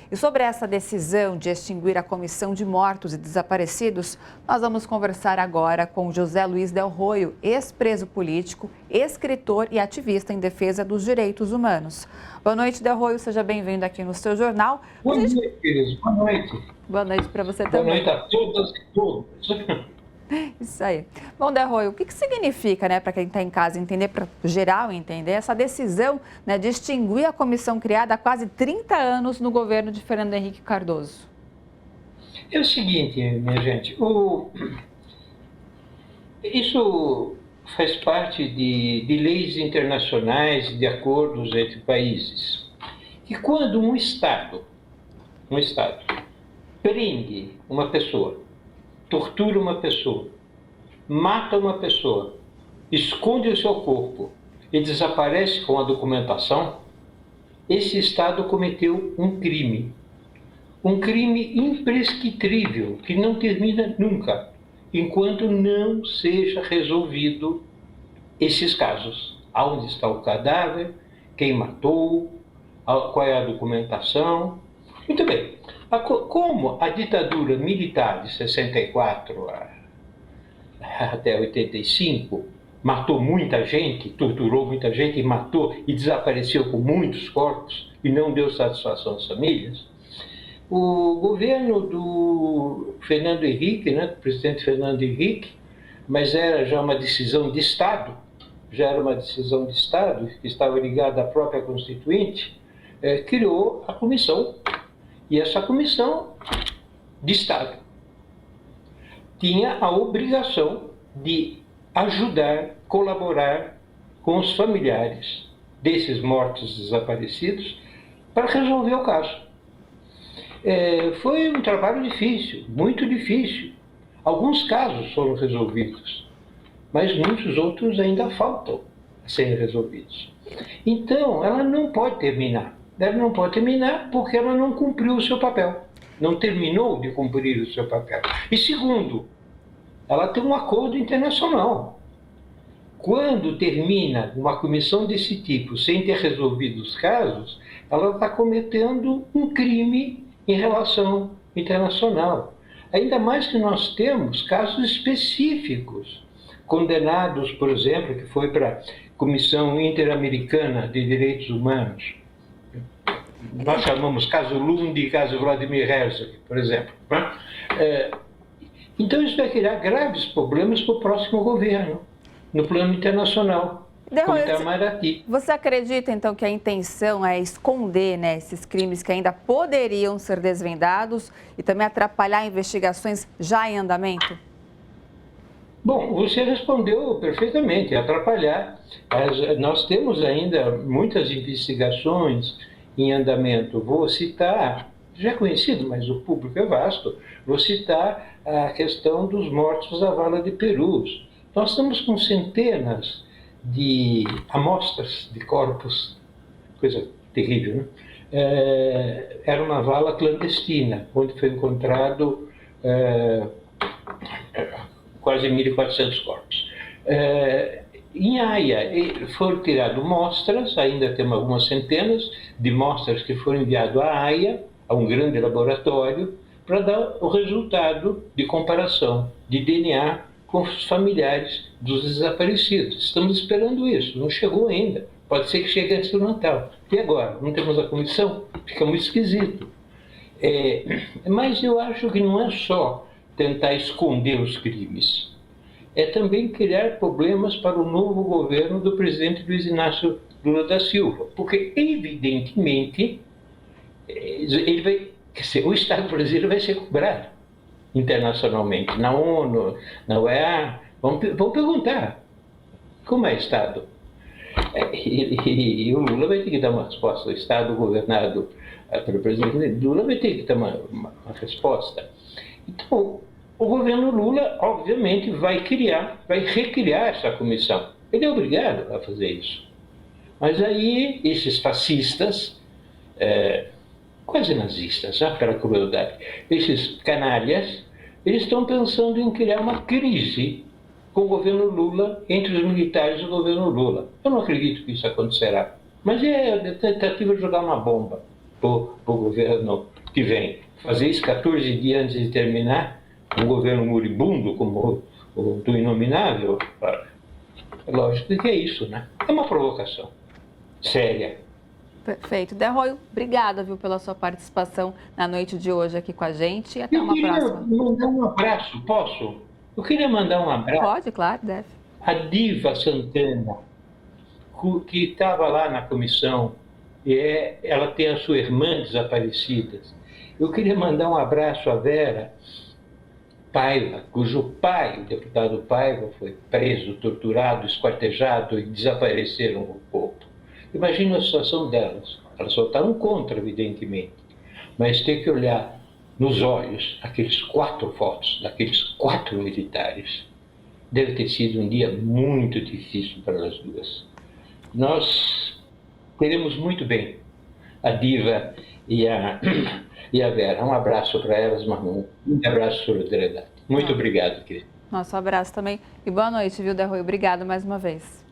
E sobre essa decisão de extinguir a Comissão de Mortos e Desaparecidos, nós vamos conversar agora com José Luiz Del Roio, ex-preso político, escritor e ativista em defesa dos direitos humanos. Boa noite, Del Roio, seja bem-vindo aqui no seu jornal. Boa noite, queridos. Boa noite. Boa noite para você também. Boa noite a todas e todos. Isso aí. Bom, Del Roio, o que significa, para quem está em casa entender, para geral entender, essa decisão de extinguir a comissão criada há quase 30 anos no governo de Fernando Henrique Cardoso? É o seguinte, minha gente, isso faz parte de leis internacionais, de acordos entre países. E quando um Estado prende uma pessoa, tortura uma pessoa, mata uma pessoa, esconde o seu corpo e desaparece com a documentação, esse Estado cometeu um crime imprescritível, que não termina nunca, enquanto não seja resolvido esses casos. Aonde está o cadáver, quem matou, qual é a documentação. Muito bem. Como a ditadura militar de 64 até 85 matou muita gente, torturou muita gente e matou e desapareceu com muitos corpos e não deu satisfação às famílias, o governo do Fernando Henrique, do presidente Fernando Henrique, mas era já uma decisão de Estado, que estava ligada à própria Constituinte, criou a comissão. E essa comissão de Estado tinha a obrigação de ajudar, colaborar com os familiares desses mortos desaparecidos para resolver o caso. Foi um trabalho difícil, muito difícil. Alguns casos foram resolvidos, mas muitos outros ainda faltam a serem resolvidos. Então, ela não pode terminar. Ela não pode terminar porque ela não cumpriu o seu papel, não terminou de cumprir o seu papel. E segundo, ela tem um acordo internacional. Quando termina uma comissão desse tipo sem ter resolvido os casos, ela está cometendo um crime em relação internacional. Ainda mais que nós temos casos específicos, condenados, por exemplo, que foi para a Comissão Interamericana de Direitos Humanos. Nós chamamos caso Lund e caso Vladimir Herzog, por exemplo. Então isso vai criar graves problemas para o próximo governo, no plano internacional. Você acredita, então, que a intenção é esconder esses crimes que ainda poderiam ser desvendados e também atrapalhar investigações já em andamento? Bom, você respondeu perfeitamente, atrapalhar. Nós temos ainda muitas investigações em andamento. Vou citar, já é conhecido, mas o público é vasto, vou citar a questão dos mortos da vala de Perus. Nós estamos com centenas de amostras de corpos, coisa terrível, era uma vala clandestina, onde foi encontrado quase 1.400 corpos. Em Haia foram tiradas mostras, ainda temos algumas centenas de mostras que foram enviadas à Haia, a um grande laboratório, para dar o resultado de comparação de DNA com os familiares dos desaparecidos. Estamos esperando isso, não chegou ainda. Pode ser que chegue antes do Natal. E agora? Não temos a comissão? Fica muito esquisito. Mas eu acho que não é só tentar esconder os crimes. É também criar problemas para o novo governo do presidente Luiz Inácio Lula da Silva. Porque, evidentemente, o Estado brasileiro vai ser cobrado internacionalmente, na ONU, na OEA. Vão perguntar, como é Estado? E o Lula vai ter que dar uma resposta. O Estado governado pelo presidente Lula vai ter que dar uma resposta. Então, o governo Lula, obviamente, vai recriar essa comissão. Ele é obrigado a fazer isso. Mas aí, esses fascistas, quase nazistas, pela crueldade, esses canalhas, eles estão pensando em criar uma crise com o governo Lula, entre os militares do governo Lula. Eu não acredito que isso acontecerá, mas é a tentativa de jogar uma bomba. para o governo que vem. Fazer isso 14 dias antes de terminar, um governo moribundo como o do Inominável, é lógico que é isso, né? É uma provocação séria. Perfeito. Derroio, obrigada, viu, pela sua participação na noite de hoje aqui com a gente e até uma próxima. Eu queria mandar um abraço, posso? Eu queria mandar um abraço Pode, claro, deve. à Diva Santana, que estava lá na comissão, ela tem a sua irmã desaparecida. Eu queria mandar um abraço à Vera Paiva, cujo pai, o deputado Paiva, foi preso, torturado, esquartejado e desapareceram o corpo. Imagina a situação delas. Elas votaram contra, evidentemente, mas ter que olhar nos olhos aqueles 4 fotos daqueles 4 militares deve ter sido um dia muito difícil para as duas. Nós queremos muito bem a Diva e a Vera. Um abraço para elas, Marrom. Um abraço de solidariedade. Muito obrigado, querido. Nosso abraço também. E boa noite, viu, Derroio? Obrigada mais uma vez.